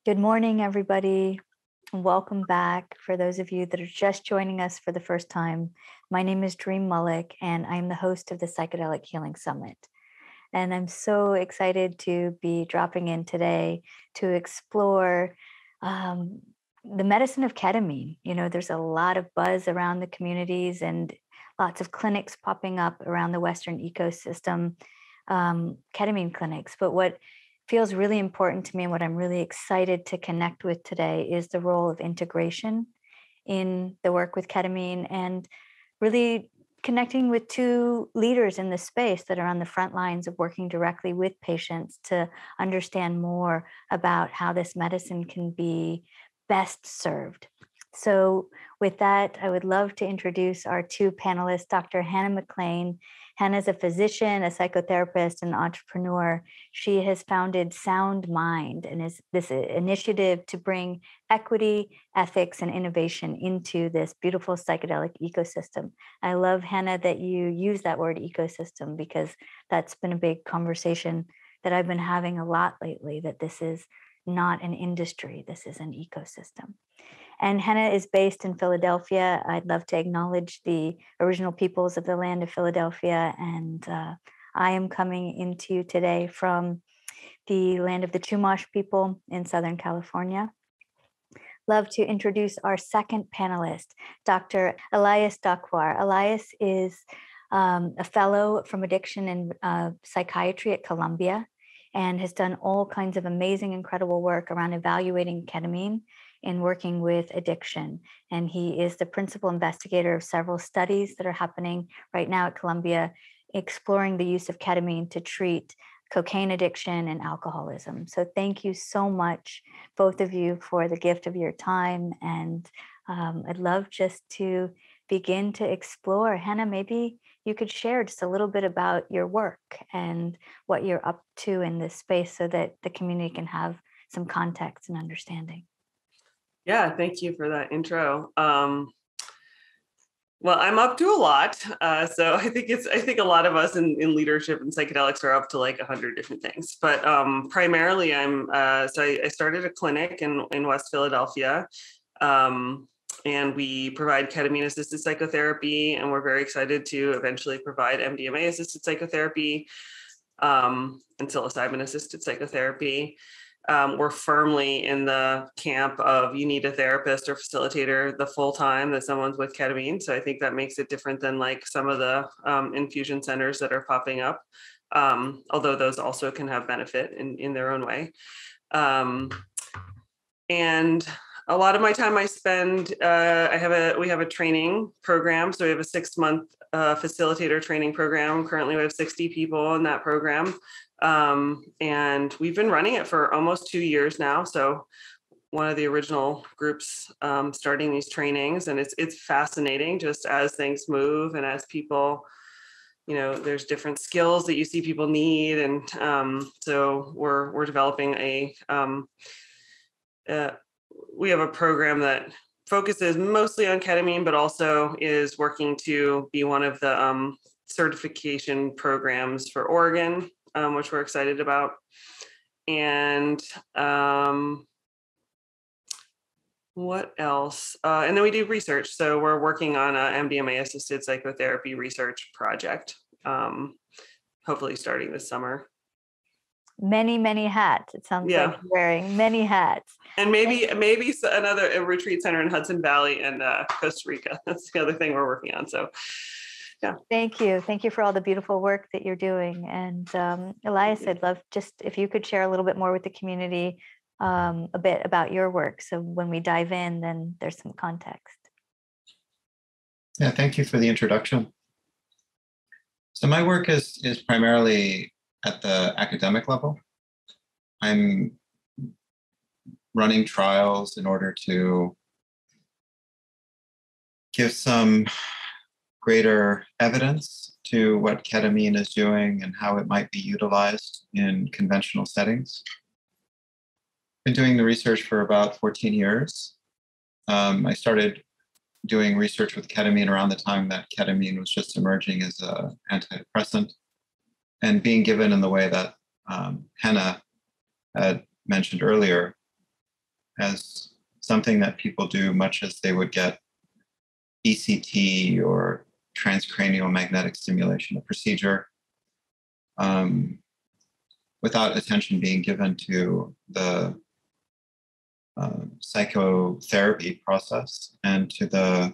Good morning, everybody. Welcome back. For those of you that are just joining us for the first time, my name is Dream Mullick, and I'm the host of the Psychedelic Healing Summit. And I'm so excited to be dropping in today to explore the medicine of ketamine. You know, there's a lot of buzz around the communities and lots of clinics popping up around the Western ecosystem, ketamine clinics. But what feels really important to me and what I'm really excited to connect with today is the role of integration in the work with ketamine and really connecting with two leaders in the space that are on the front lines of working directly with patients to understand more about how this medicine can be best served. So with that, I would love to introduce our two panelists, Dr. Hannah McLane. Hannah is a physician, a psychotherapist, and entrepreneur. She has founded Sound Mind and is this initiative to bring equity, ethics, and innovation into this beautiful psychedelic ecosystem. I love, Hannah, that you use that word ecosystem because that's been a big conversation that I've been having a lot lately, that this is not an industry, this is an ecosystem. And Hannah is based in Philadelphia. I'd love to acknowledge the original peoples of the land of Philadelphia. And I am coming into you today from the land of the Chumash people in Southern California. Love to introduce our second panelist, Dr. Elias Dakwar. Elias is a fellow from addiction and psychiatry at Columbia and has done all kinds of amazing, incredible work around evaluating ketamine in working with addiction. And he is the principal investigator of several studies that are happening right now at Columbia, exploring the use of ketamine to treat cocaine addiction and alcoholism. So thank you so much, both of you, for the gift of your time. And I'd love just to begin to explore. Hannah, maybe you could share just a little bit about your work and what you're up to in this space so that the community can have some context and understanding. Yeah, thank you for that intro. Well, I'm up to a lot. So I think a lot of us in leadership and psychedelics are up to like 100 different things. But primarily I started a clinic in West Philadelphia. And we provide ketamine-assisted psychotherapy, and we're very excited to eventually provide MDMA-assisted psychotherapy and psilocybin-assisted psychotherapy. We're firmly in the camp of you need a therapist or facilitator the full time that someone's with ketamine. So I think that makes it different than like some of the infusion centers that are popping up, although those also can have benefit in their own way. And a lot of my time I spend, we have a training program. So we have a 6-month facilitator training program. Currently we have 60 people in that program. And we've been running it for almost 2 years now. So one of the original groups starting these trainings, and it's fascinating just as things move and as people, you know, there's different skills that you see people need. And so we're developing we have a program that focuses mostly on ketamine, but also is working to be one of the certification programs for Oregon, which we're excited about. And what else? And then we do research. So we're working on an MDMA-assisted psychotherapy research project, hopefully starting this summer. Many, many hats. It sounds like you're wearing many hats. And maybe another retreat center in Hudson Valley and Costa Rica. That's the other thing we're working on. So yeah. Thank you. Thank you for all the beautiful work that you're doing. And Elias, I'd love just if you could share a little bit more with the community, a bit about your work. So when we dive in, then there's some context. Yeah, thank you for the introduction. So my work is primarily at the academic level. I'm running trials in order to give some greater evidence to what ketamine is doing and how it might be utilized in conventional settings. Been doing the research for about 14 years. I started doing research with ketamine around the time that ketamine was just emerging as an antidepressant and being given in the way that Hannah had mentioned earlier, as something that people do much as they would get ECT or transcranial magnetic stimulation, a procedure, without attention being given to the psychotherapy process and to the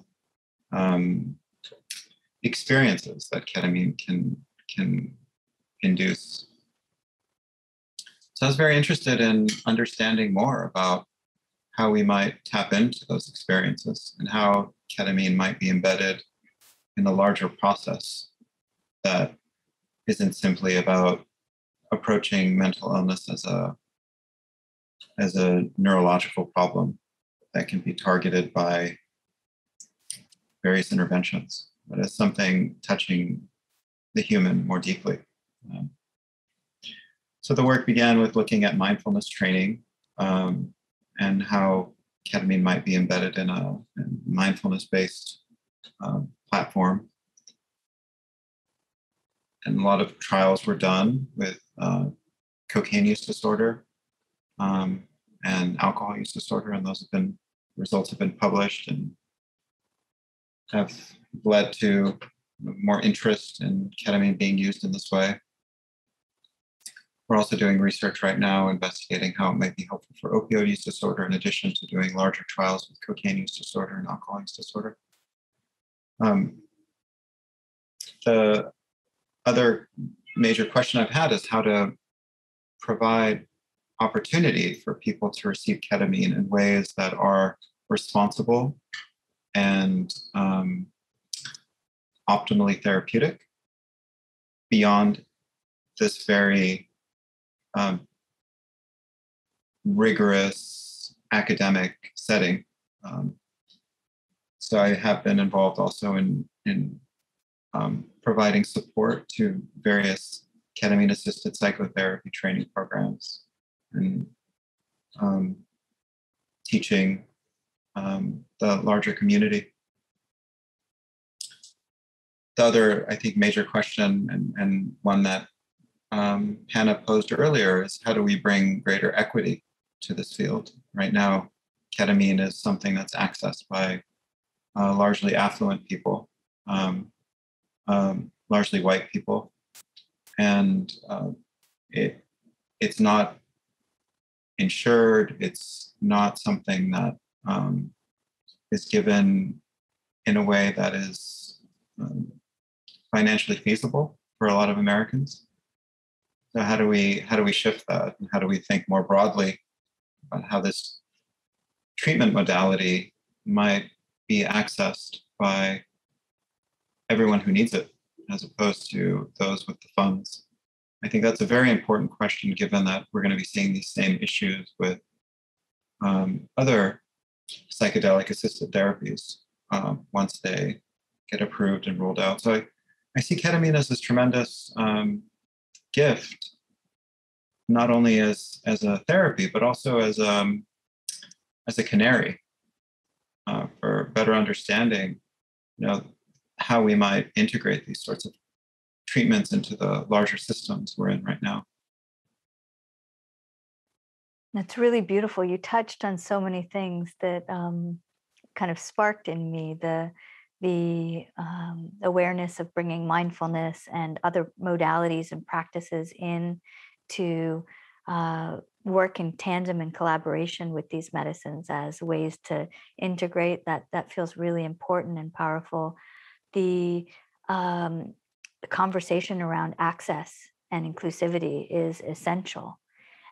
experiences that ketamine can induce. So I was very interested in understanding more about how we might tap into those experiences and how ketamine might be embedded in a larger process that isn't simply about approaching mental illness as a neurological problem that can be targeted by various interventions, but as something touching the human more deeply. So the work began with looking at mindfulness training and how ketamine might be embedded in a mindfulness-based platform. And a lot of trials were done with cocaine use disorder and alcohol use disorder, and results have been published and have led to more interest in ketamine being used in this way. We're also doing research right now investigating how it might be helpful for opioid use disorder, in addition to doing larger trials with cocaine use disorder and alcohol use disorder. The other major question I've had is how to provide opportunity for people to receive ketamine in ways that are responsible and optimally therapeutic beyond this very rigorous academic setting. So I have been involved also in providing support to various ketamine-assisted psychotherapy training programs and teaching the larger community. The other, I think, major question, and one that Hannah posed earlier, is how do we bring greater equity to this field? Right now, ketamine is something that's accessed by largely affluent people, largely white people, and it's not insured. It's not something that is given in a way that is financially feasible for a lot of Americans. So how do we shift that, and how do we think more broadly about how this treatment modality might be accessed by everyone who needs it, as opposed to those with the funds? I think that's a very important question, given that we're going to be seeing these same issues with other psychedelic assisted therapies once they get approved and rolled out. So I see ketamine as this tremendous gift, not only as a therapy, but also as a canary for better understanding, how we might integrate these sorts of treatments into the larger systems we're in right now. That's really beautiful. You touched on so many things that kind of sparked in me the awareness of bringing mindfulness and other modalities and practices in to work in tandem and collaboration with these medicines as ways to integrate. That feels really important and powerful. The conversation around access and inclusivity is essential.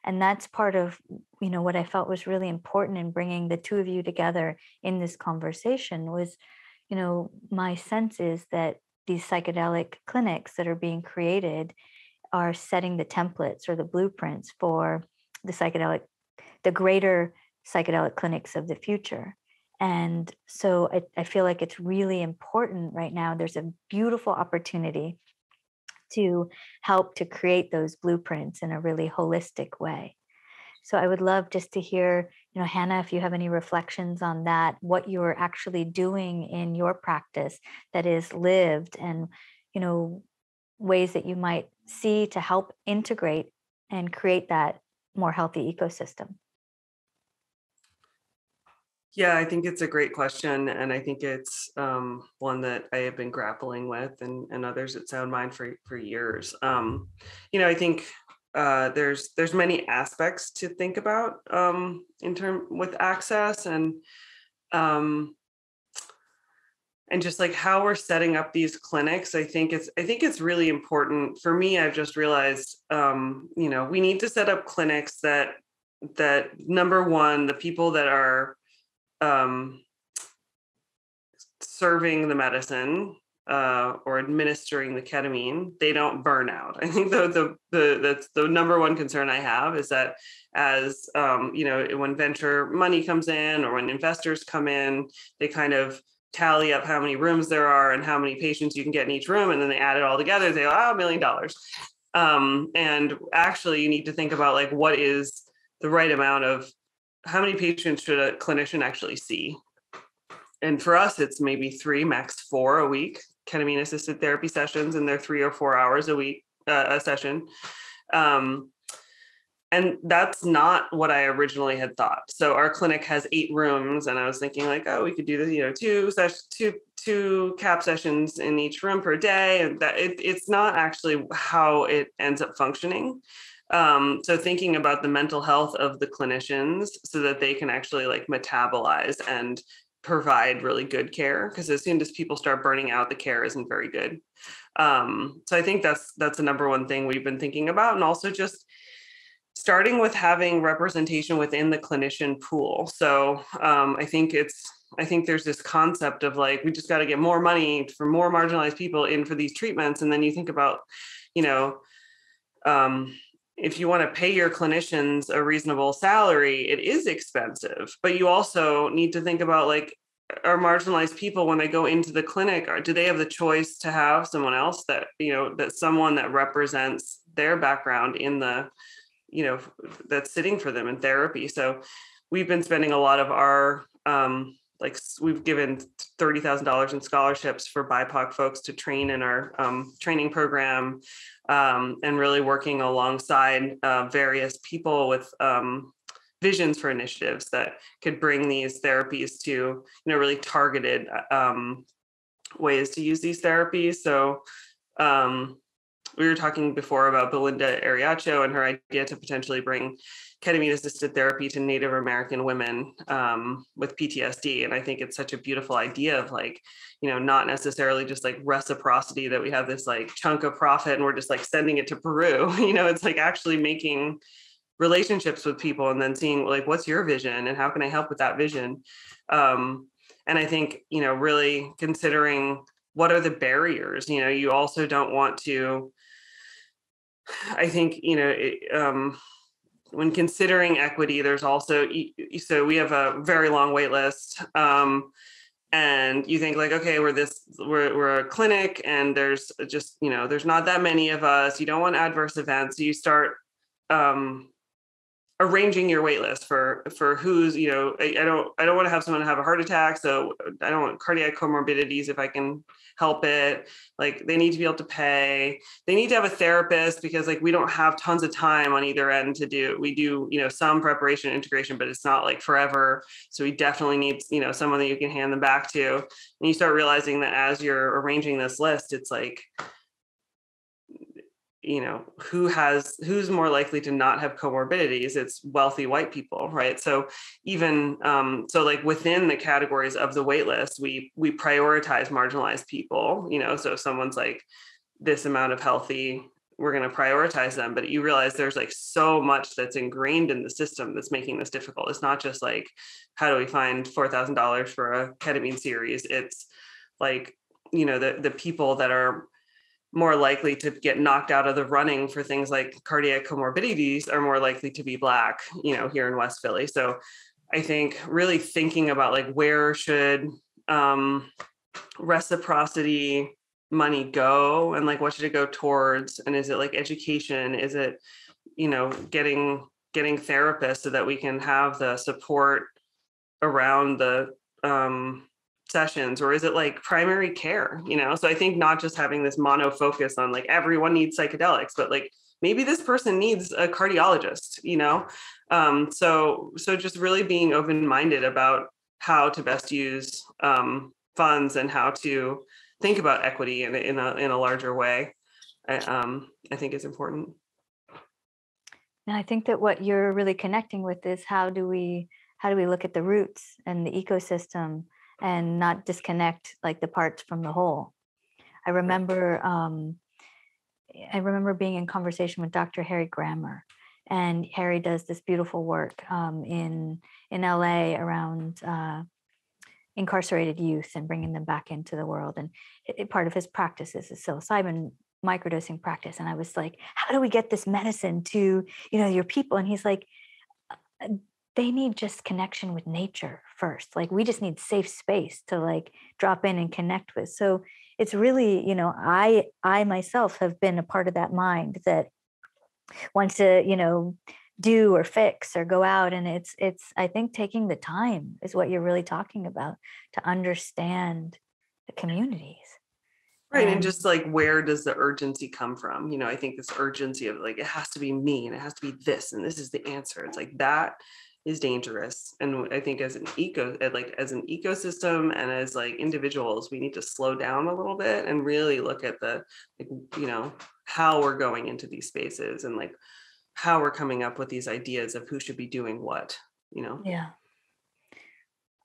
And that's part of, what I felt was really important in bringing the two of you together in this conversation was, my sense is that these psychedelic clinics that are being created are setting the templates or the blueprints for the greater psychedelic clinics of the future. And so I feel like it's really important right now. There's a beautiful opportunity to help to create those blueprints in a really holistic way. So I would love just to hear, Hannah, if you have any reflections on that, what you're actually doing in your practice that is lived, and, ways that you might see to help integrate and create that more healthy ecosystem. Yeah, I think it's a great question. And I think it's one that I have been grappling with, and others at SoundMind for years. I think there's many aspects to think about in term with access um, and just like how we're setting up these clinics. I think it's really important for me. I've just realized, we need to set up clinics that number one, the people that are serving the medicine or administering the ketamine, they don't burn out. I think that's the number one concern I have, is that as when venture money comes in or when investors come in, they kind of tally up how many rooms there are and how many patients you can get in each room, and then they add it all together. They go, $1 million. And actually, you need to think about like what is the right amount of, how many patients should a clinician actually see? And for us, it's maybe 3, max 4 a week, ketamine assisted therapy sessions, and they're 3 or 4 hours a week, a session. And that's not what I originally had thought. So our clinic has 8 rooms, and I was thinking like, oh, we could do this, two cap sessions in each room per day. And that it's not actually how it ends up functioning. So thinking about the mental health of the clinicians so that they can actually like metabolize and provide really good care, because as soon as people start burning out, the care isn't very good. So I think that's the number one thing we've been thinking about. And also just starting with having representation within the clinician pool. So I think there's this concept of like, we just got to get more money for more marginalized people in for these treatments. And then you think about, if you want to pay your clinicians a reasonable salary, it is expensive, but you also need to think about like, are marginalized people, when they go into the clinic, do they have the choice to have someone else that, that someone that represents their background in the, that's sitting for them in therapy. So we've been spending a lot of our, we've given $30,000 in scholarships for BIPOC folks to train in our training program, and really working alongside various people with visions for initiatives that could bring these therapies to, really targeted ways to use these therapies. So we were talking before about Belinda Ariacho and her idea to potentially bring ketamine-assisted therapy to Native American women with PTSD. And I think it's such a beautiful idea of like, not necessarily just like reciprocity, that we have this like chunk of profit and we're just like sending it to Peru. It's like actually making relationships with people and then seeing like, what's your vision and how can I help with that vision? And I think, really considering what are the barriers. You also don't want to, I think, when considering equity, there's also, so we have a very long wait list. And you think like, okay, we're a clinic and there's just, there's not that many of us. You don't want adverse events. So you start arranging your wait list for who's, I don't want to have someone have a heart attack. So I don't want cardiac comorbidities if I can help it. Like they need to be able to pay. They need to have a therapist because like we don't have tons of time on either end to do. We do, some preparation and integration, but it's not like forever. So we definitely need, someone that you can hand them back to. And you start realizing that as you're arranging this list, it's like, who's more likely to not have comorbidities? It's wealthy white people, right? So even like within the categories of the wait list, we prioritize marginalized people. So if someone's like this amount of healthy, we're going to prioritize them. But you realize there's like so much that's ingrained in the system that's making this difficult. It's not just like, how do we find $4,000 for a ketamine series? It's like, the people that are more likely to get knocked out of the running for things like cardiac comorbidities are more likely to be Black, here in West Philly. So I think really thinking about like, where should reciprocity money go, and like, what should it go towards? And is it like education? Is it, getting therapists so that we can have the support around the sessions, or is it like primary care? So I think not just having this mono focus on like everyone needs psychedelics, but like maybe this person needs a cardiologist, so just really being open-minded about how to best use funds and how to think about equity in a larger way, I think is important. And I think that what you're really connecting with is how do we look at the roots and the ecosystem and not disconnect like the parts from the whole. I remember being in conversation with Dr. Harry Grammer, and Harry does this beautiful work in LA around incarcerated youth and bringing them back into the world. And part of his practice is a psilocybin microdosing practice. And I was like, how do we get this medicine to, your people? And he's like, they need just connection with nature first. Like, we just need safe space to like drop in and connect with. So it's really, I myself have been a part of that mind that wants to, do or fix or go out. And it's, I think taking the time is what you're really talking about to understand the communities. Right. And just like, where does the urgency come from? I think this urgency of like, it has to be me and it has to be this, and this is the answer. It's like, that is dangerous. And I think as an ecosystem and as like individuals, we need to slow down a little bit and really look at the, like, how we're going into these spaces and like how we're coming up with these ideas of who should be doing what, Yeah.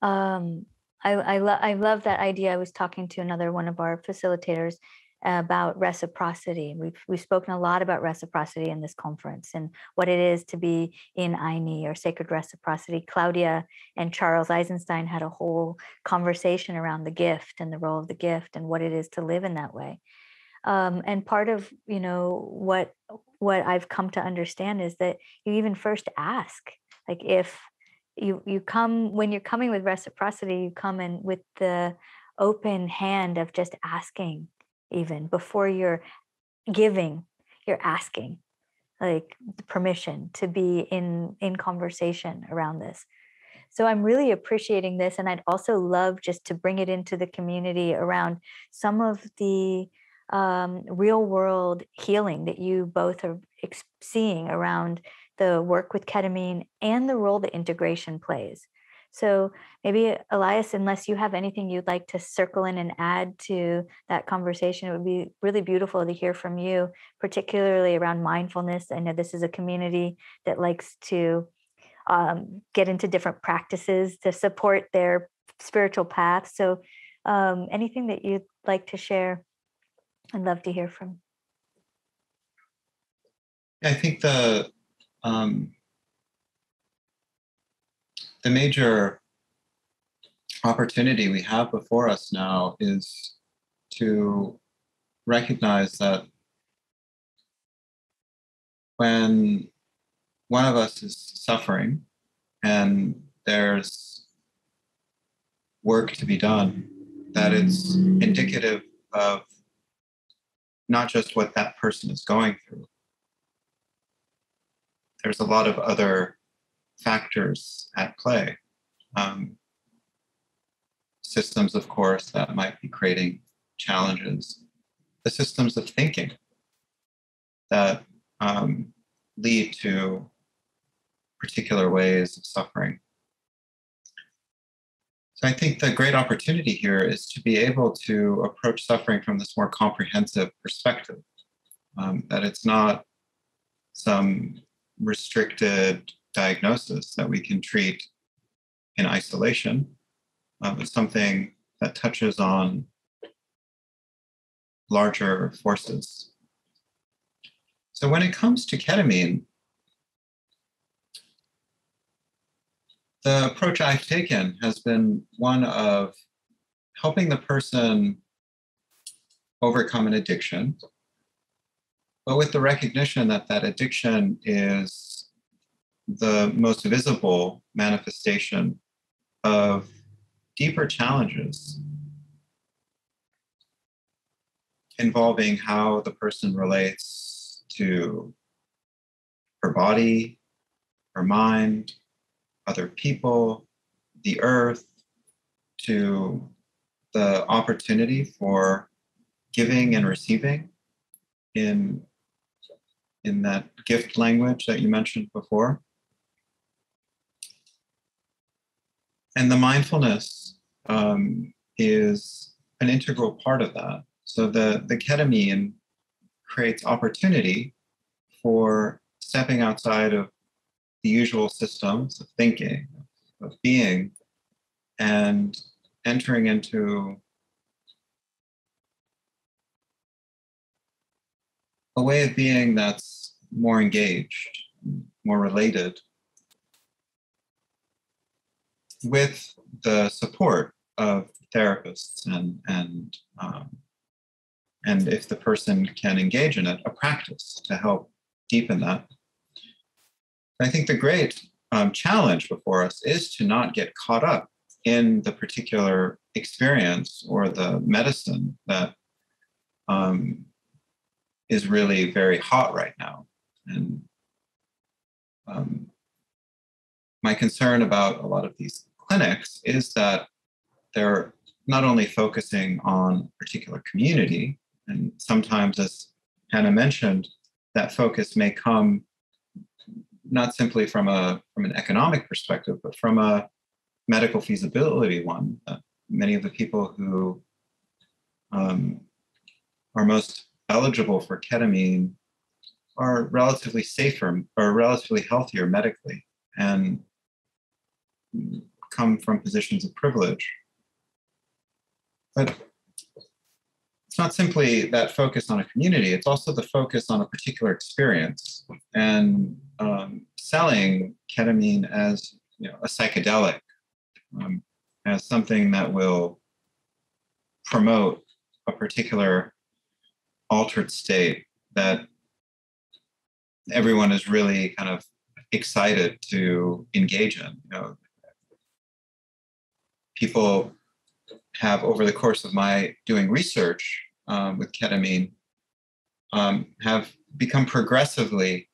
I love that idea. I was talking to another one of our facilitators about reciprocity. We've spoken a lot about reciprocity in this conference and what it is to be in Aini or sacred reciprocity. Claudia and Charles Eisenstein had a whole conversation around the gift and the role of the gift and what it is to live in that way. And part of what I've come to understand is that you even first ask, like, if you come, when you're coming with reciprocity, you come in with the open hand of just asking. Even before you're giving, you're asking, like, the permission to be in conversation around this. So I'm really appreciating this, and I'd also love just to bring it into the community around some of the real world healing that you both are seeing around the work with ketamine and the role that integration plays. So maybe, Elias, unless you have anything you'd like to circle in and add to that conversation, it would be really beautiful to hear from you, particularly around mindfulness. I know this is a community that likes to get into different practices to support their spiritual path. So anything that you'd like to share, I'd love to hear from. I think the major opportunity we have before us now is to recognize that when one of us is suffering and there's work to be done, that it's indicative of not just what that person is going through. There's a lot of other factors at play. Systems, of course, that might be creating challenges. The systems of thinking that lead to particular ways of suffering. So I think the great opportunity here is to be able to approach suffering from this more comprehensive perspective, that it's not some restricted diagnosis that we can treat in isolation, but something that touches on larger forces. So when it comes to ketamine, the approach I've taken has been one of helping the person overcome an addiction, but with the recognition that that addiction is the most visible manifestation of deeper challenges involving how the person relates to her body, her mind, other people, the earth, to the opportunity for giving and receiving in that gift language that you mentioned before. And the mindfulness is an integral part of that. So the ketamine creates opportunity for stepping outside of the usual systems of thinking, of being, and entering into a way of being that's more engaged, more related, with the support of therapists and if the person can engage in it, a practice to help deepen that. I think the great challenge before us is to not get caught up in the particular experience or the medicine that is really very hot right now. And my concern about a lot of these clinics is that they're not only focusing on a particular community, and sometimes, as Hannah mentioned, that focus may come not simply from an economic perspective, but from a medical feasibility one. Many of the people who are most eligible for ketamine are relatively safer or relatively healthier medically and come from positions of privilege. But it's not simply that focus on a community, it's also the focus on a particular experience. And selling ketamine as a psychedelic, as something that will promote a particular altered state that everyone is really kind of excited to engage in. People have, over the course of my doing research with ketamine, have become progressively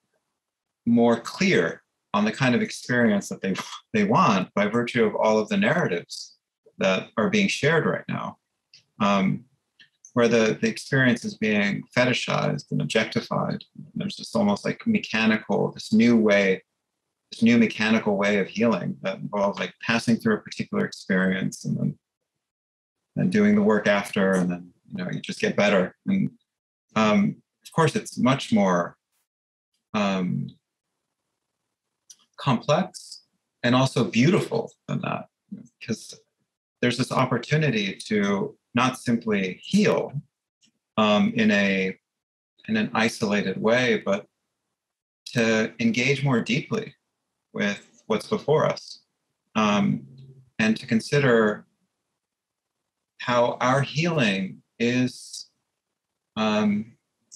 more clear on the kind of experience that they want by virtue of all of the narratives that are being shared right now, where the experience is being fetishized and objectified. There's just almost like this new mechanical way of healing that involves like passing through a particular experience and then doing the work after, and then you just get better. And of course, it's much more complex and also beautiful than that, because there's this opportunity to not simply heal in an isolated way, but to engage more deeply with what's before us, and to consider how our healing is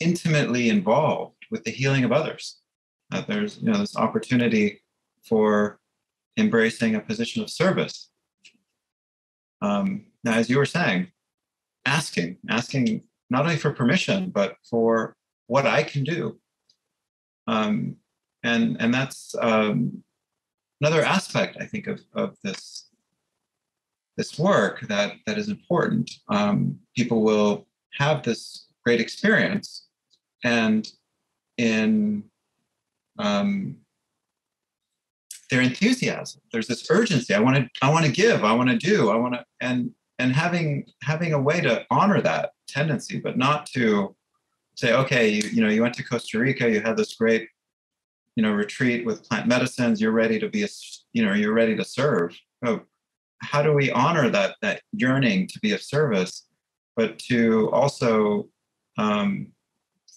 intimately involved with the healing of others. There's this opportunity for embracing a position of service. Now, as you were saying, asking not only for permission, but for what I can do. And that's another aspect, I think, of this work that is important. People will have this great experience, and in their enthusiasm, there's this urgency. I want to give. I want to do. I want to, and having a way to honor that tendency, but not to say, okay, you went to Costa Rica, you had this great retreat with plant medicines. You're ready to be you're ready to serve. Oh, how do we honor that yearning to be of service, but to also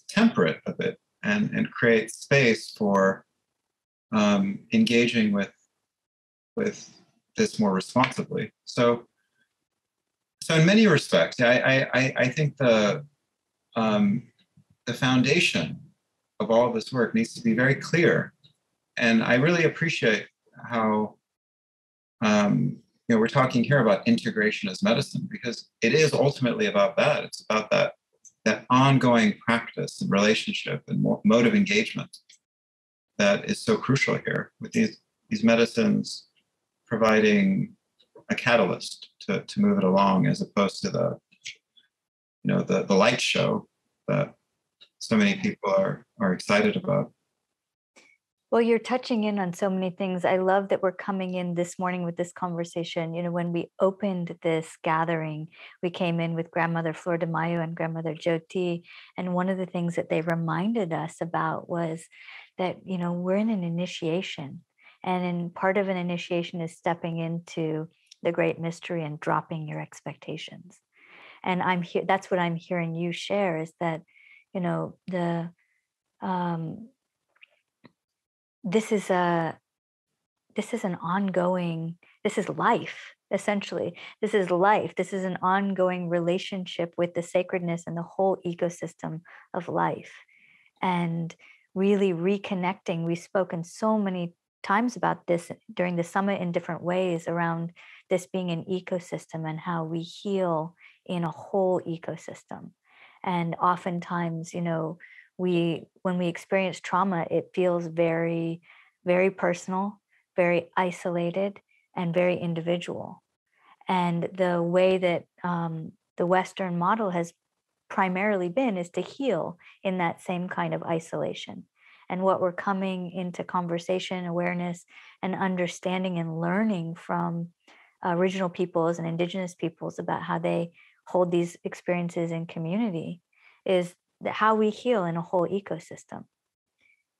temper it a bit and create space for engaging with this more responsibly. So in many respects, I think the foundation of all of this work needs to be very clear, and I really appreciate how we're talking here about integration as medicine, because it is ultimately about that. It's about that ongoing practice and relationship and mode of engagement that is so crucial here, with these medicines providing a catalyst to move it along, as opposed to the light show that so many people are excited about. Well, you're touching in on so many things. I love that we're coming in this morning with this conversation. You know, when we opened this gathering, we came in with Grandmother Flor de Mayo and Grandmother Jyoti. And one of the things that they reminded us about was that, you know, we're in an initiation. Part of an initiation is stepping into the great mystery and dropping your expectations. And I'm here, that's what I'm hearing you share, is that, you know, this is an ongoing, this is life, essentially. This is life. This is an ongoing relationship with the sacredness and the whole ecosystem of life. And really reconnecting. We've spoken so many times about this during the summit in different ways around this being an ecosystem and how we heal in a whole ecosystem. And oftentimes, you know, when we experience trauma, it feels very, very personal, very isolated, and very individual. And the way that the Western model has primarily been is to heal in that same kind of isolation. And what we're coming into conversation, awareness, and understanding and learning from original peoples and indigenous peoples about how they hold these experiences in community is how we heal in a whole ecosystem.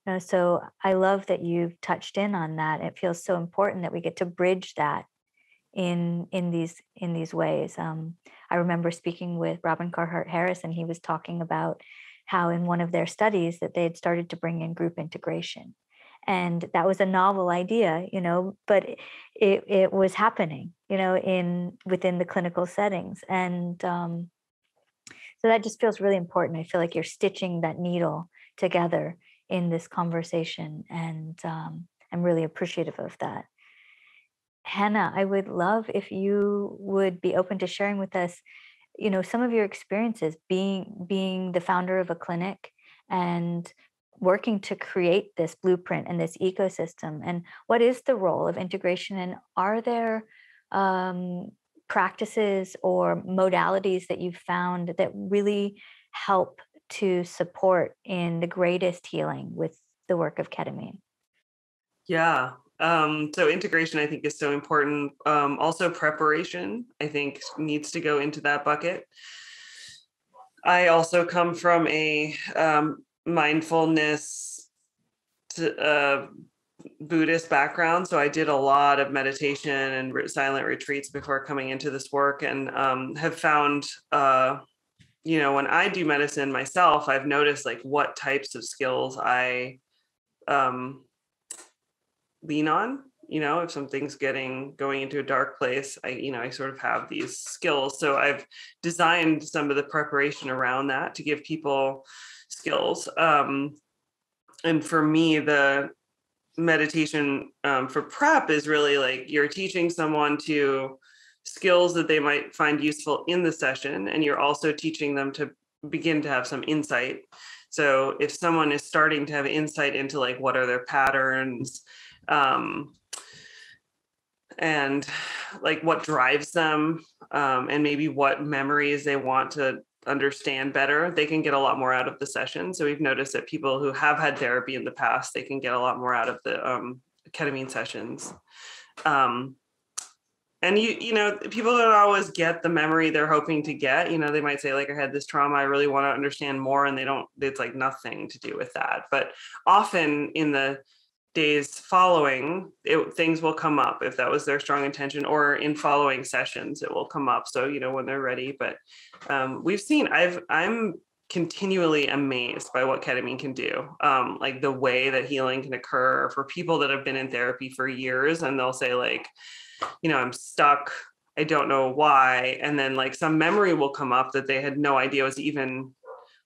You know, so I love that you've touched in on that. It feels so important that we get to bridge that in these ways. I remember speaking with Robin Carhart Harris, and he was talking about how in one of their studies that they had started to bring in group integration, and that was a novel idea, you know, but it was happening, you know, within the clinical settings, and so that just feels really important. I feel like you're stitching that needle together in this conversation, and I'm really appreciative of that. Hannah, I would love if you would be open to sharing with us, you know, some of your experiences being the founder of a clinic and working to create this blueprint and this ecosystem. And what is the role of integration? And are there practices or modalities that you've found that really help to support in the greatest healing with the work of ketamine? Yeah. So integration, I think, is so important. Also preparation, I think, needs to go into that bucket. I also come from a mindfulness Buddhist background. So I did a lot of meditation and silent retreats before coming into this work, and have found, you know, when I do medicine myself, I've noticed like what types of skills I lean on. You know, if something's going into a dark place, I sort of have these skills. So I've designed some of the preparation around that to give people skills. And for me, the meditation for prep is really like you're teaching someone to skills that they might find useful in the session, and you're also teaching them to begin to have some insight. So if someone is starting to have insight into like what are their patterns, and like what drives them, and maybe what memories they want to understand better, they can get a lot more out of the session. So we've noticed that people who have had therapy in the past, they can get a lot more out of the ketamine sessions. And you know, people don't always get the memory they're hoping to get. You know, they might say like, I had this trauma, I really want to understand more. And it's like nothing to do with that. But often in the days following, things will come up if that was their strong intention, or in following sessions, it will come up. So, you know, when they're ready. But we've seen, I'm continually amazed by what ketamine can do. Like the way that healing can occur for people that have been in therapy for years, and they'll say like, you know, I'm stuck, I don't know why. And then like some memory will come up that they had no idea was even.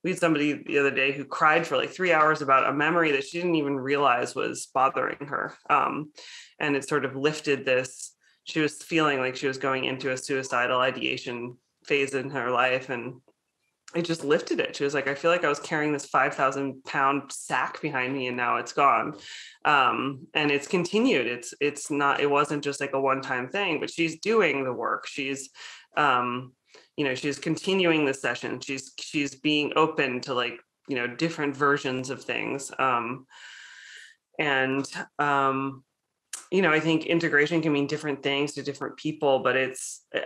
We had somebody the other day who cried for like 3 hours about a memory that she didn't even realize was bothering her. And it sort of lifted this. She was feeling like she was going into a suicidal ideation phase in her life, and it just lifted it. She was like, I feel like I was carrying this 5,000 pound sack behind me, and now it's gone. And it's continued. It wasn't just like a one-time thing, but she's doing the work. She's, you know, she's continuing the session. She's being open to like, you know, different versions of things. And, I think integration can mean different things to different people, but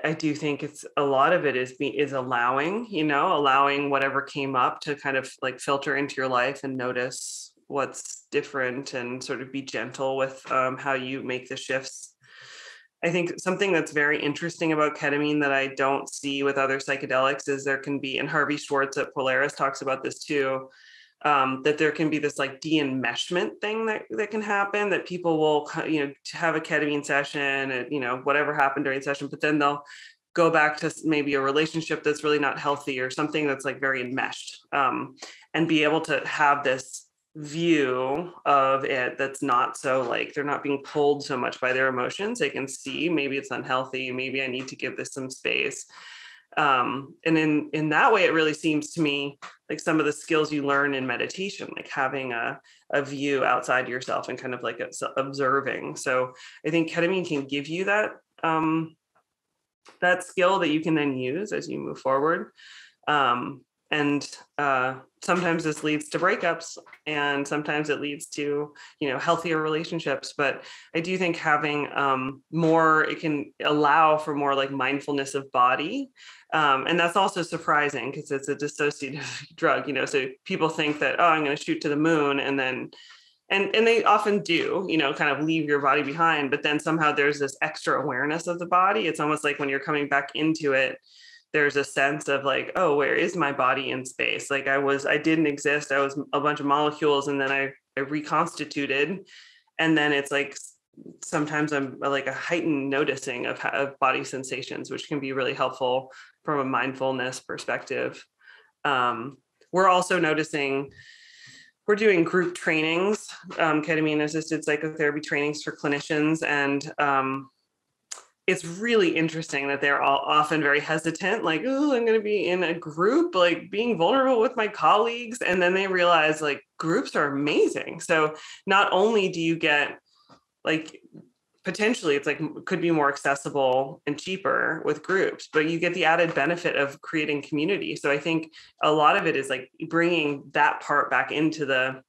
I do think it's a lot of it is allowing, allowing whatever came up to kind of like filter into your life and notice what's different and sort of be gentle with how you make the shifts. I think something that's very interesting about ketamine that I don't see with other psychedelics is there can be, and Harvey Schwartz at Polaris talks about this too, that there can be this like de-enmeshment thing that can happen, that people will, have a ketamine session and, whatever happened during the session, but then they'll go back to maybe a relationship that's really not healthy or something that's like very enmeshed, and be able to have this view of it that's not so like they're not being pulled so much by their emotions. They can see maybe it's unhealthy, maybe I need to give this some space. And in that way, it really seems to me like some of the skills you learn in meditation, like having a view outside yourself and kind of like observing. So I think ketamine can give you that that skill that you can then use as you move forward. And sometimes this leads to breakups, and sometimes it leads to, healthier relationships. But I do think having more, it can allow for more like mindfulness of body. And that's also surprising because it's a dissociative drug, so people think that, oh, I'm going to shoot to the moon and then, and they often do, kind of leave your body behind, but then somehow there's this extra awareness of the body. It's almost like when you're coming back into it, there's a sense of like, oh, where is my body in space? Like I didn't exist. I was a bunch of molecules, and then I reconstituted. And then it's like, sometimes I'm like a heightened noticing of body sensations, which can be really helpful from a mindfulness perspective. We're also noticing, we're doing group trainings, ketamine assisted psychotherapy trainings for clinicians. And it's really interesting that they're all often very hesitant, like, oh, I'm going to be in a group, like being vulnerable with my colleagues. And then they realize like groups are amazing. So not only do you get like, potentially it's like could be more accessible and cheaper with groups, but you get the added benefit of creating community. So I think a lot of it is like bringing that part back into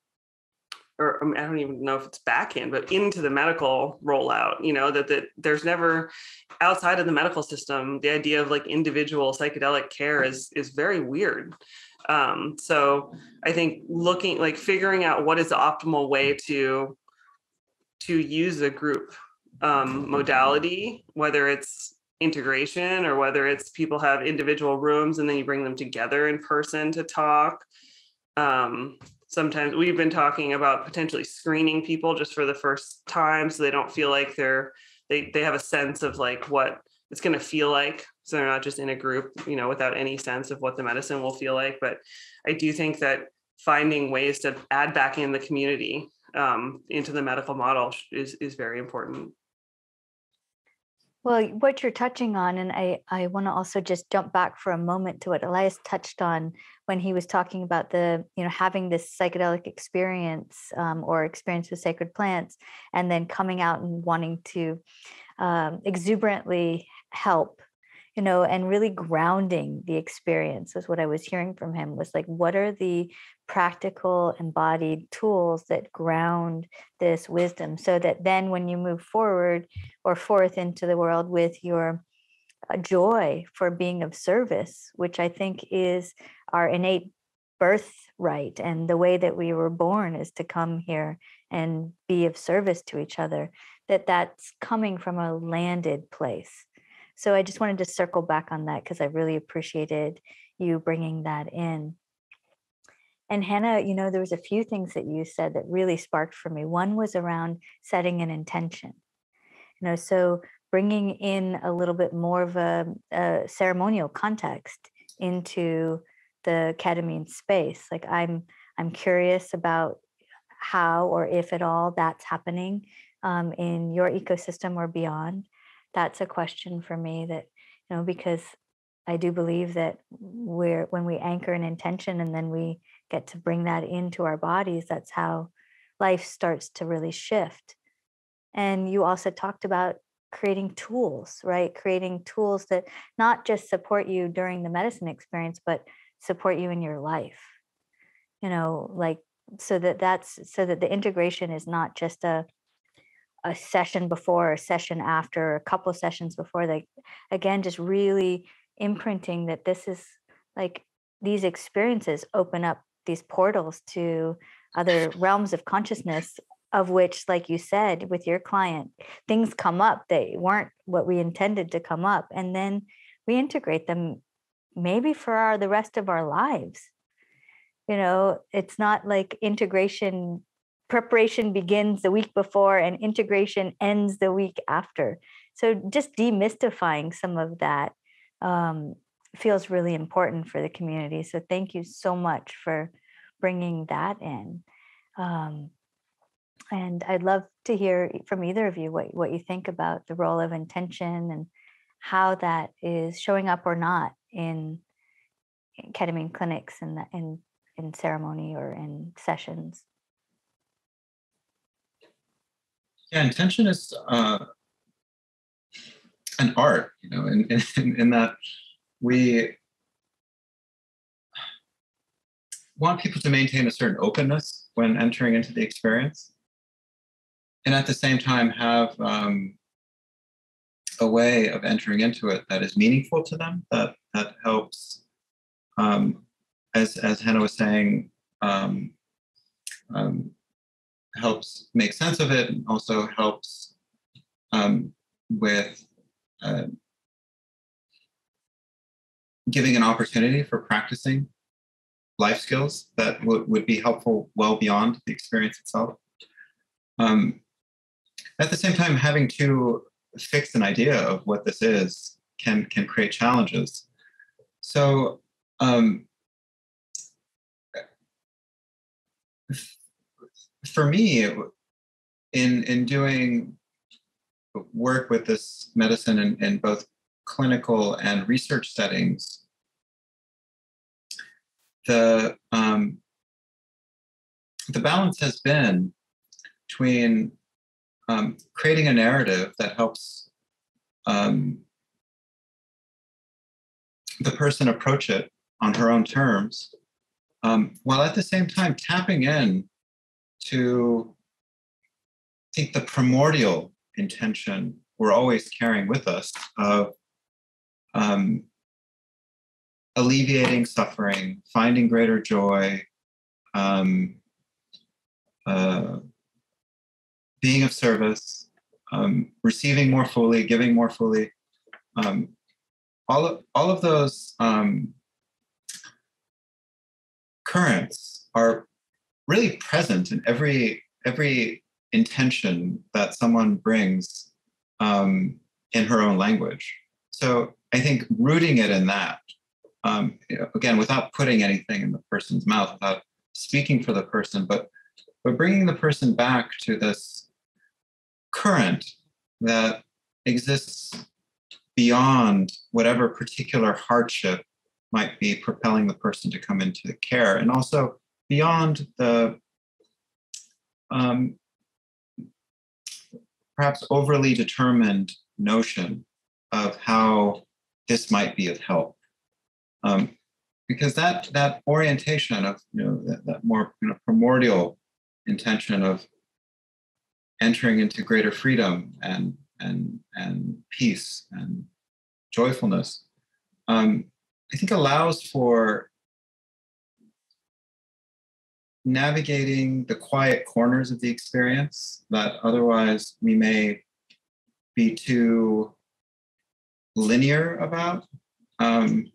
or I don't even know if it's back in, but into the medical rollout, that there's never, outside of the medical system, the idea of like individual psychedelic care is very weird. So I think figuring out what is the optimal way to use a group modality, whether it's integration or whether it's people have individual rooms and then you bring them together in person to talk. Sometimes we've been talking about potentially screening people just for the first time, so they don't feel like they have a sense of like what it's going to feel like. So they're not just in a group, without any sense of what the medicine will feel like. But I do think that finding ways to add back in the community into the medical model is very important. Well, what you're touching on, and I want to also just jump back for a moment to what Elias touched on when he was talking about the, having this psychedelic experience or experience with sacred plants, and then coming out and wanting to exuberantly help, and really grounding the experience was what I was hearing from him, was like, what are the practical embodied tools that ground this wisdom, so that then when you move forward or forth into the world with your joy for being of service, which I think is our innate birthright, and the way that we were born is to come here and be of service to each other, that's coming from a landed place. So I just wanted to circle back on that because I really appreciated you bringing that in. And Hannah, there was a few things that you said that really sparked for me. One was around setting an intention, so bringing in a little bit more of a ceremonial context into the ketamine space. Like I'm curious about how, or if at all, that's happening in your ecosystem or beyond. That's a question for me that, because I do believe that when we anchor an intention and then we get to bring that into our bodies, that's how life starts to really shift. And you also talked about creating tools, right? Creating tools that not just support you during the medicine experience, but support you in your life. Like so that the integration is not just a session before, a session after, a couple of sessions before. They, again, just really imprinting that this is like, these experiences open up these portals to other realms of consciousness, of which, like you said, with your client, things come up that weren't what we intended to come up, and then we integrate them maybe for the rest of our lives. You know, it's not like preparation begins the week before and integration ends the week after. So just demystifying some of that feels really important for the community. So thank you so much for bringing that in. And I'd love to hear from either of you what you think about the role of intention and how that is showing up or not in ketamine clinics and in ceremony or in sessions. Yeah, intention is an art, you know, in that we want people to maintain a certain openness when entering into the experience, and at the same time have a way of entering into it that is meaningful to them, that helps, as Hannah was saying, helps make sense of it, and also helps with giving an opportunity for practicing life skills that would be helpful well beyond the experience itself. At the same time, having to fix an idea of what this is can create challenges. So for me, in doing work with this medicine in both clinical and research settings, the balance has been between creating a narrative that helps the person approach it on her own terms, while at the same time tapping in to, I think, the primordial intention we're always carrying with us of alleviating suffering, finding greater joy, being of service, receiving more fully, giving more fully. All of those currents are really present in every intention that someone brings in her own language. So I think rooting it in that, again, without putting anything in the person's mouth, without speaking for the person, but bringing the person back to this current that exists beyond whatever particular hardship might be propelling the person to come into the care, and also beyond the perhaps overly determined notion of how this might be of help. Because that orientation of, that more primordial intention of entering into greater freedom and peace and joyfulness, I think allows for navigating the quiet corners of the experience that otherwise we may be too linear about. And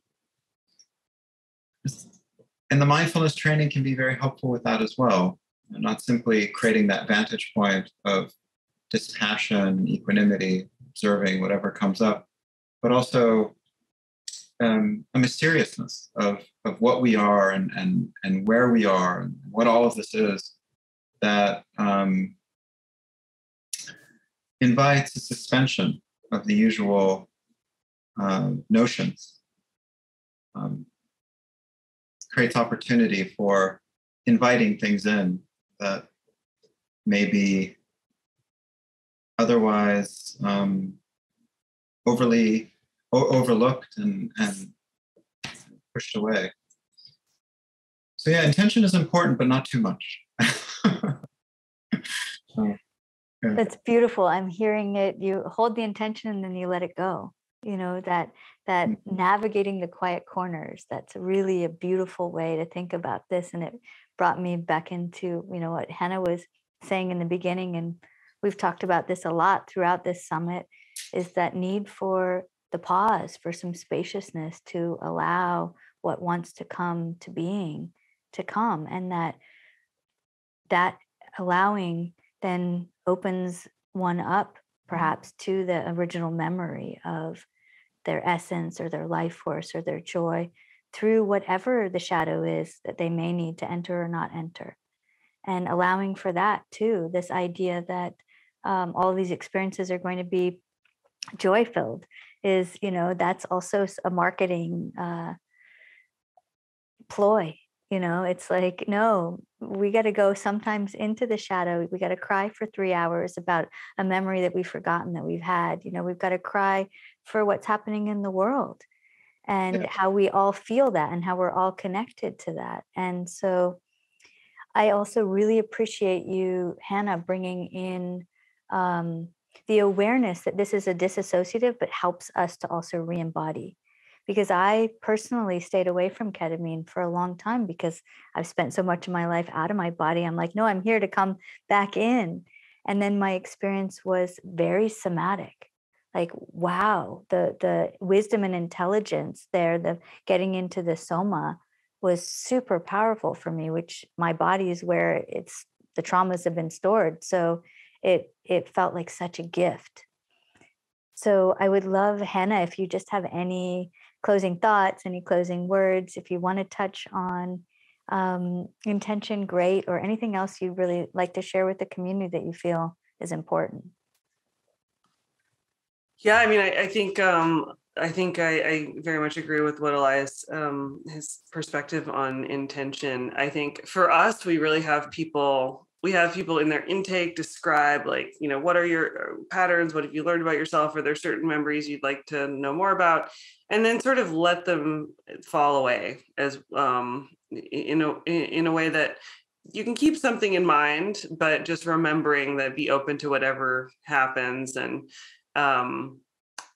the mindfulness training can be very helpful with that as well. Not simply creating that vantage point of dispassion, equanimity, observing whatever comes up, but also a mysteriousness of what we are and where we are and what all of this is, that invites a suspension of the usual notions, creates opportunity for inviting things in that may be otherwise overly overlooked and pushed away. So yeah, intention is important, but not too much. So, yeah. That's beautiful. I'm hearing it. You hold the intention and then you let it go. You know, that navigating the quiet corners, that's really a beautiful way to think about this. And it brought me back into, you know, what Hannah was saying in the beginning, and we've talked about this a lot throughout this summit, is that need for the pause, for some spaciousness to allow what wants to come to being to come, and that allowing then opens one up perhaps to the original memory of their essence or their life force or their joy through whatever the shadow is that they may need to enter or not enter. And allowing for that too, this idea that all these experiences are going to be joy filled is, you know, that's also a marketing ploy. You know, it's like, no, we got to go sometimes into the shadow. We got to cry for 3 hours about a memory that we've forgotten that we've had. You know, we've got to cry for what's happening in the world and how we all feel that and how we're all connected to that. And so I also really appreciate you, Hannah, bringing in the awareness that this is a disassociative, but helps us to also re-embody. Because I personally stayed away from ketamine for a long time because I've spent so much of my life out of my body. I'm like, no, I'm here to come back in. And then my experience was very somatic. Like, wow, the wisdom and intelligence there, the getting into the soma was super powerful for me, which my body is where it's the traumas have been stored. So it felt like such a gift. So I would love, Hannah, if you just have any closing thoughts, any closing words, if you want to touch on intention, great, or anything else you'd really like to share with the community that you feel is important. Yeah, I mean, I think I very much agree with what Elias, his perspective on intention. I think for us, we really have people. We have people in their intake describe, like, you know, what are your patterns? What have you learned about yourself? Are there certain memories you'd like to know more about? And then sort of let them fall away as in a way that you can keep something in mind, but just remembering that be open to whatever happens. And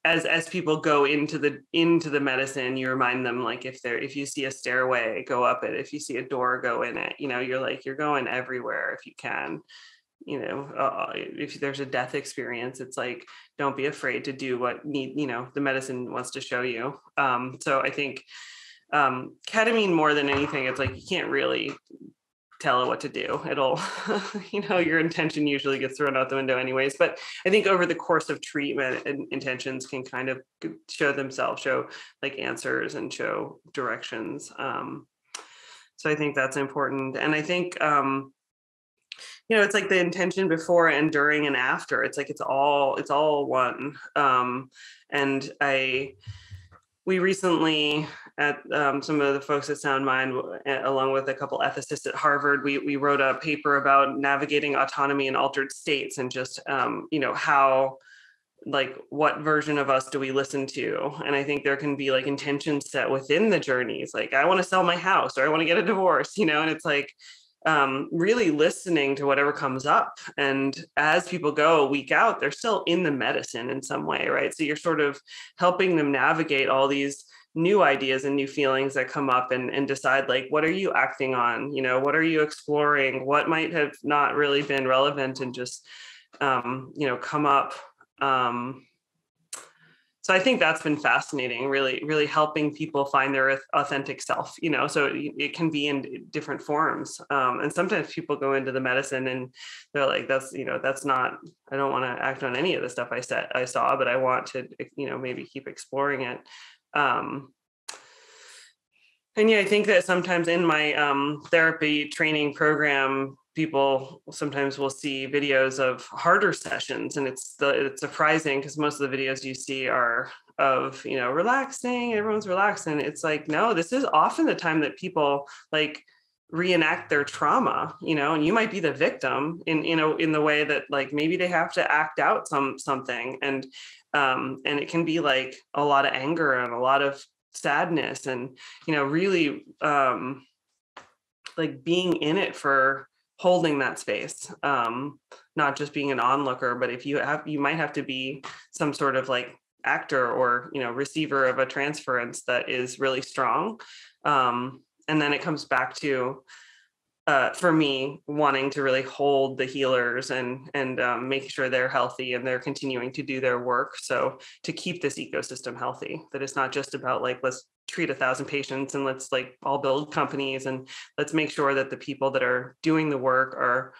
as people go into the medicine, you remind them, like, if you see a stairway, go up it. If you see a door, go in it. You know, you're going everywhere if you can. You know, if there's a death experience, it's like, don't be afraid to do what the medicine wants to show you. So I think ketamine, more than anything, it's like you can't really tell it what to do. It'll, your intention usually gets thrown out the window anyways. But I think over the course of treatment, intentions can kind of show themselves, show like answers and show directions. So I think that's important. And I think, it's like the intention before and during and after. It's like, it's all one. And we recently, at some of the folks at Sound Mind, along with a couple ethicists at Harvard, we wrote a paper about navigating autonomy in altered states, and just how, like, what version of us do we listen to? And I think there can be like intentions set within the journeys, like, I want to sell my house, or I want to get a divorce, and it's like really listening to whatever comes up. And as people go a week out, they're still in the medicine in some way, right? So you're sort of helping them navigate all these new ideas and new feelings that come up, and decide, like, what are you acting on? What are you exploring? What might have not really been relevant and just, come up. So I think that's been fascinating, really, really helping people find their authentic self, so it can be in different forms. And sometimes people go into the medicine and they're like, that's not, I don't want to act on any of the stuff I saw, but I want to, maybe keep exploring it. And yeah, I think that sometimes in my therapy training program, people sometimes will see videos of harder sessions, and it's surprising because most of the videos you see are of, relaxing, everyone's relaxing. It's like, no, this is often the time that people like reenact their trauma, and you might be the victim in the way that, like, maybe they have to act out something, and it can be like a lot of anger and a lot of sadness, and really like being in it for holding that space, not just being an onlooker, but if you might have to be some sort of like actor or, you know, receiver of a transference that is really strong. And then it comes back to, for me, wanting to really hold the healers and make sure they're healthy and they're continuing to do their work. So to keep this ecosystem healthy, that it's not just about like, let's treat 1,000 patients and let's like all build companies, and let's make sure that the people that are doing the work are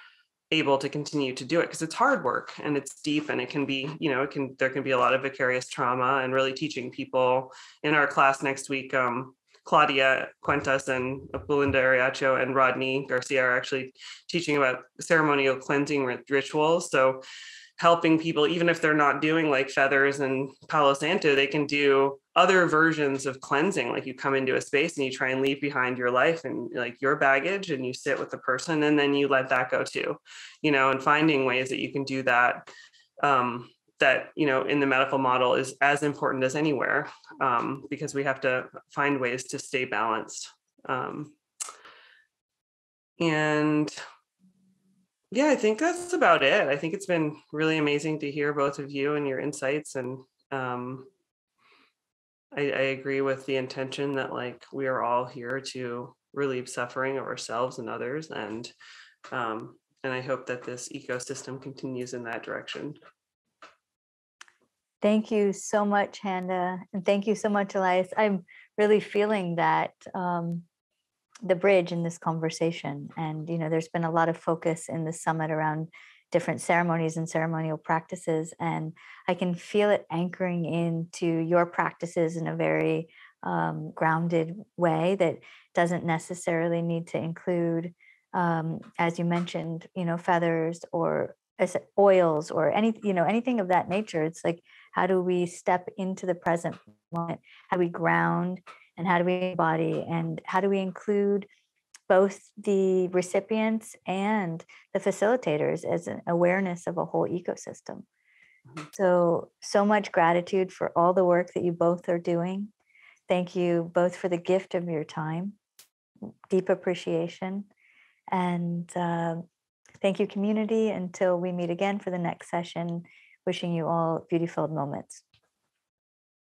able to continue to do it, because it's hard work and it's deep, and it can be, you know, there can be a lot of vicarious trauma, and really teaching people. In our class next week, Claudia Cuentas and Belinda Ariacho and Rodney Garcia are actually teaching about ceremonial cleansing rituals. So helping people, even if they're not doing like feathers and Palo Santo, they can do other versions of cleansing. Like you come into a space and you try and leave behind your life and like your baggage, and you sit with the person, and then you let that go too, you know, and finding ways that you can do that, that, you know, in the medical model is as important as anywhere, because we have to find ways to stay balanced. And yeah, I think that's about it. I think it's been really amazing to hear both of you and your insights. And I agree with the intention that like we are all here to relieve suffering of ourselves and others. And I hope that this ecosystem continues in that direction. Thank you so much, Handa. And thank you so much, Elias. I'm really feeling that the bridge in this conversation. And, you know, there's been a lot of focus in the summit around different ceremonies and ceremonial practices. And I can feel it anchoring into your practices in a very grounded way that doesn't necessarily need to include, as you mentioned, you know, feathers or oils or anything of that nature. It's like, how do we step into the present moment? How do we ground, and how do we embody, and how do we include both the recipients and the facilitators as an awareness of a whole ecosystem? So much gratitude for all the work that you both are doing. Thank you both for the gift of your time, deep appreciation. And thank you, community. Until we meet again for the next session, wishing you all beauty-filled moments.